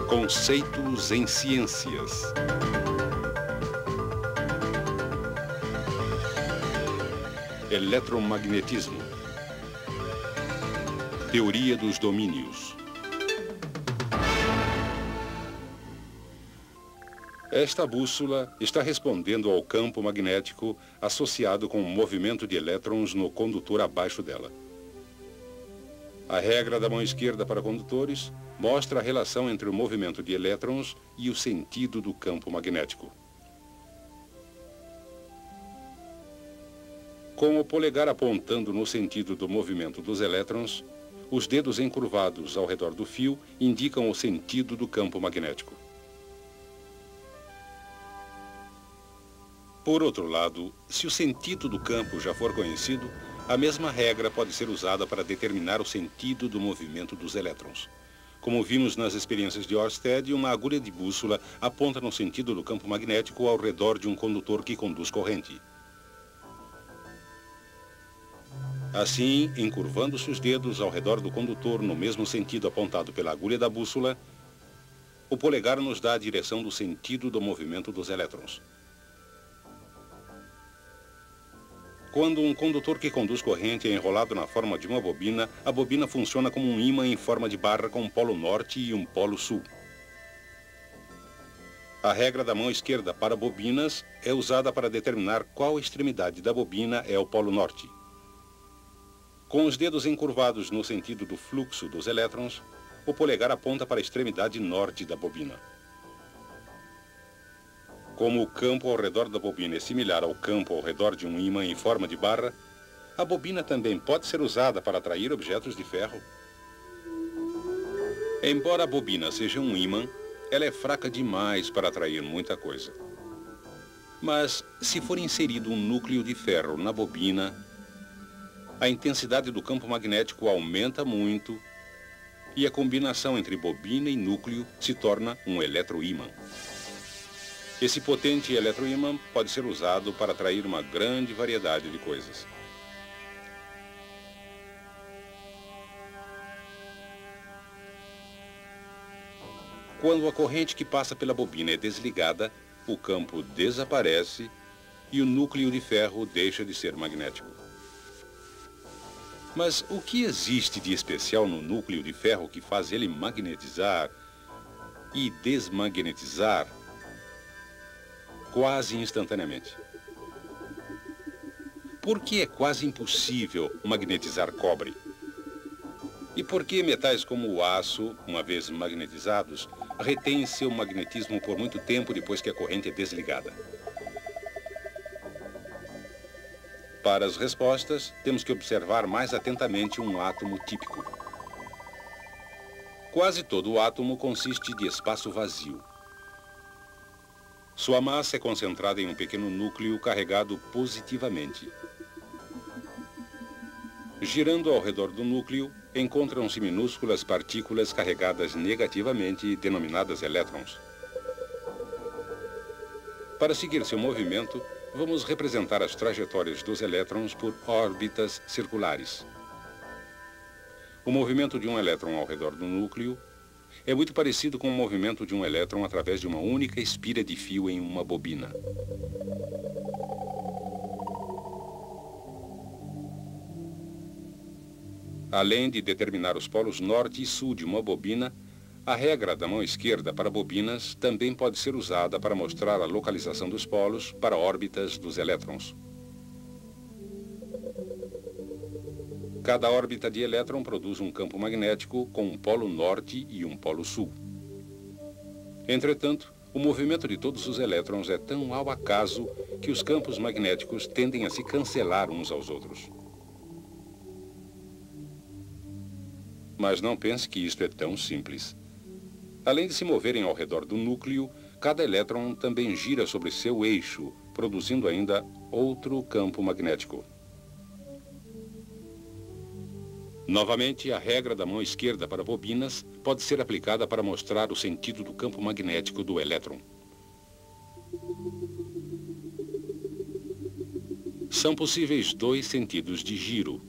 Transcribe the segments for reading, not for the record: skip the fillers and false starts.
Conceitos em ciências. Eletromagnetismo. Teoria dos domínios. Esta bússola está respondendo ao campo magnético associado com o movimento de elétrons no condutor abaixo dela. A regra da mão esquerda para condutores mostra a relação entre o movimento de elétrons e o sentido do campo magnético. Com o polegar apontando no sentido do movimento dos elétrons, os dedos encurvados ao redor do fio indicam o sentido do campo magnético. Por outro lado, se o sentido do campo já for conhecido, a mesma regra pode ser usada para determinar o sentido do movimento dos elétrons. Como vimos nas experiências de Ørsted, uma agulha de bússola aponta no sentido do campo magnético ao redor de um condutor que conduz corrente. Assim, encurvando-se os dedos ao redor do condutor no mesmo sentido apontado pela agulha da bússola, o polegar nos dá a direção do sentido do movimento dos elétrons. Quando um condutor que conduz corrente é enrolado na forma de uma bobina, a bobina funciona como um ímã em forma de barra com um polo norte e um polo sul. A regra da mão esquerda para bobinas é usada para determinar qual extremidade da bobina é o polo norte. Com os dedos encurvados no sentido do fluxo dos elétrons, o polegar aponta para a extremidade norte da bobina. Como o campo ao redor da bobina é similar ao campo ao redor de um ímã em forma de barra, a bobina também pode ser usada para atrair objetos de ferro. Embora a bobina seja um ímã, ela é fraca demais para atrair muita coisa. Mas, se for inserido um núcleo de ferro na bobina, a intensidade do campo magnético aumenta muito e a combinação entre bobina e núcleo se torna um eletroímã. Esse potente eletroímã pode ser usado para atrair uma grande variedade de coisas. Quando a corrente que passa pela bobina é desligada, o campo desaparece e o núcleo de ferro deixa de ser magnético. Mas o que existe de especial no núcleo de ferro que faz ele magnetizar e desmagnetizar quase instantaneamente? Por que é quase impossível magnetizar cobre? E por que metais como o aço, uma vez magnetizados, retêm seu magnetismo por muito tempo depois que a corrente é desligada? Para as respostas, temos que observar mais atentamente um átomo típico. Quase todo o átomo consiste de espaço vazio. Sua massa é concentrada em um pequeno núcleo carregado positivamente. Girando ao redor do núcleo, encontram-se minúsculas partículas carregadas negativamente, denominadas elétrons. Para seguir seu movimento, vamos representar as trajetórias dos elétrons por órbitas circulares. O movimento de um elétron ao redor do núcleo é muito parecido com o movimento de um elétron através de uma única espira de fio em uma bobina. Além de determinar os polos norte e sul de uma bobina, a regra da mão esquerda para bobinas também pode ser usada para mostrar a localização dos polos para órbitas dos elétrons. Cada órbita de elétron produz um campo magnético com um polo norte e um polo sul. Entretanto, o movimento de todos os elétrons é tão ao acaso que os campos magnéticos tendem a se cancelar uns aos outros. Mas não pense que isto é tão simples. Além de se moverem ao redor do núcleo, cada elétron também gira sobre seu eixo, produzindo ainda outro campo magnético. Novamente, a regra da mão esquerda para bobinas pode ser aplicada para mostrar o sentido do campo magnético do elétron. São possíveis dois sentidos de giro,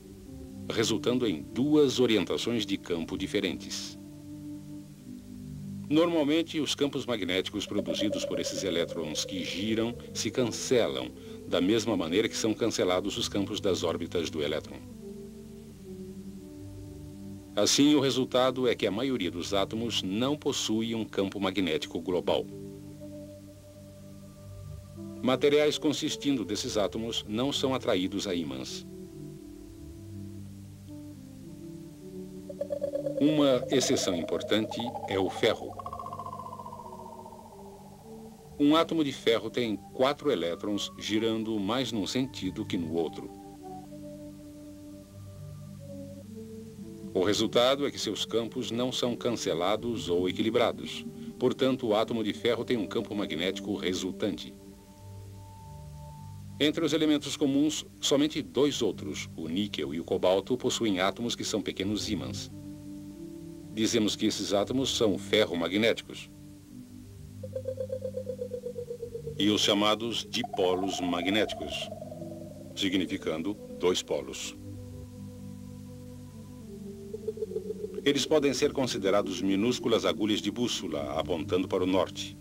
resultando em duas orientações de campo diferentes. Normalmente, os campos magnéticos produzidos por esses elétrons que giram se cancelam, da mesma maneira que são cancelados os campos das órbitas do elétron. Assim, o resultado é que a maioria dos átomos não possui um campo magnético global. Materiais consistindo desses átomos não são atraídos a ímãs. Uma exceção importante é o ferro. Um átomo de ferro tem 4 elétrons girando mais num sentido que no outro. O resultado é que seus campos não são cancelados ou equilibrados. Portanto, o átomo de ferro tem um campo magnético resultante. Entre os elementos comuns, somente 2 outros, o níquel e o cobalto, possuem átomos que são pequenos ímãs. Dizemos que esses átomos são ferromagnéticos. E os chamados dipolos magnéticos, significando 2 polos. Eles podem ser considerados minúsculas agulhas de bússola, apontando para o norte.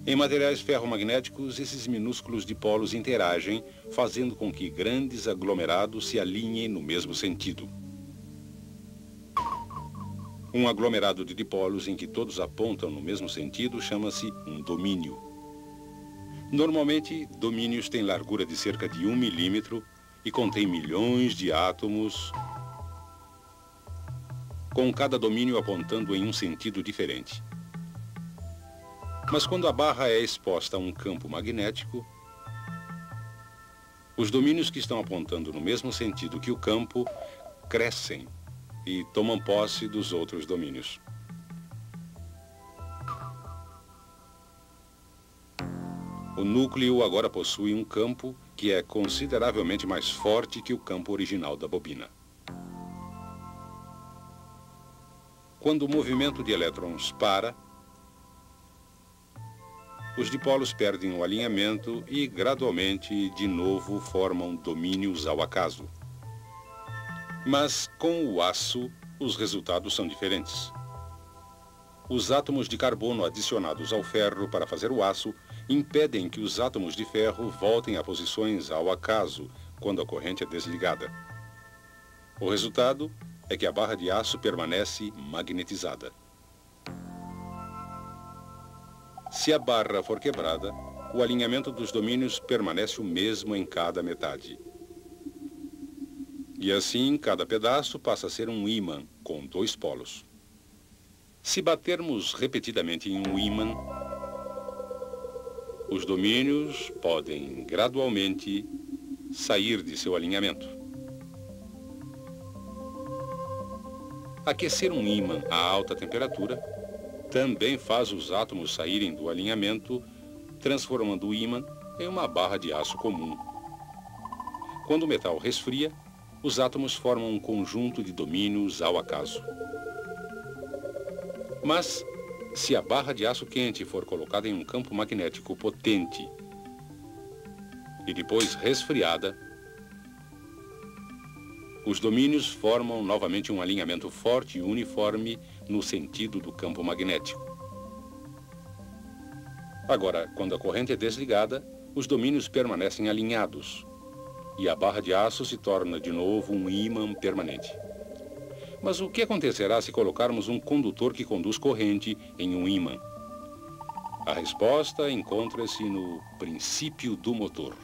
Em materiais ferromagnéticos, esses minúsculos dipolos interagem, fazendo com que grandes aglomerados se alinhem no mesmo sentido. Um aglomerado de dipolos em que todos apontam no mesmo sentido chama-se um domínio. Normalmente, domínios têm largura de cerca de 1 milímetro e contêm milhões de átomos, com cada domínio apontando em um sentido diferente. Mas quando a barra é exposta a um campo magnético, os domínios que estão apontando no mesmo sentido que o campo crescem e tomam posse dos outros domínios. O núcleo agora possui um campo que é consideravelmente mais forte que o campo original da bobina. Quando o movimento de elétrons para, os dipolos perdem o alinhamento e, gradualmente, de novo formam domínios ao acaso. Mas, com o aço, os resultados são diferentes. Os átomos de carbono adicionados ao ferro para fazer o aço impedem que os átomos de ferro voltem a posições ao acaso quando a corrente é desligada. O resultado é que a barra de aço permanece magnetizada. Se a barra for quebrada, o alinhamento dos domínios permanece o mesmo em cada metade. E assim, cada pedaço passa a ser um ímã com 2 polos. Se batermos repetidamente em um ímã, os domínios podem gradualmente sair de seu alinhamento. Aquecer um ímã a alta temperatura também faz os átomos saírem do alinhamento, transformando o ímã em uma barra de aço comum. Quando o metal resfria, os átomos formam um conjunto de domínios ao acaso. Mas, se a barra de aço quente for colocada em um campo magnético potente e depois resfriada, os domínios formam novamente um alinhamento forte e uniforme no sentido do campo magnético. Agora, quando a corrente é desligada, os domínios permanecem alinhados e a barra de aço se torna de novo um ímã permanente. Mas o que acontecerá se colocarmos um condutor que conduz corrente em um ímã? A resposta encontra-se no princípio do motor.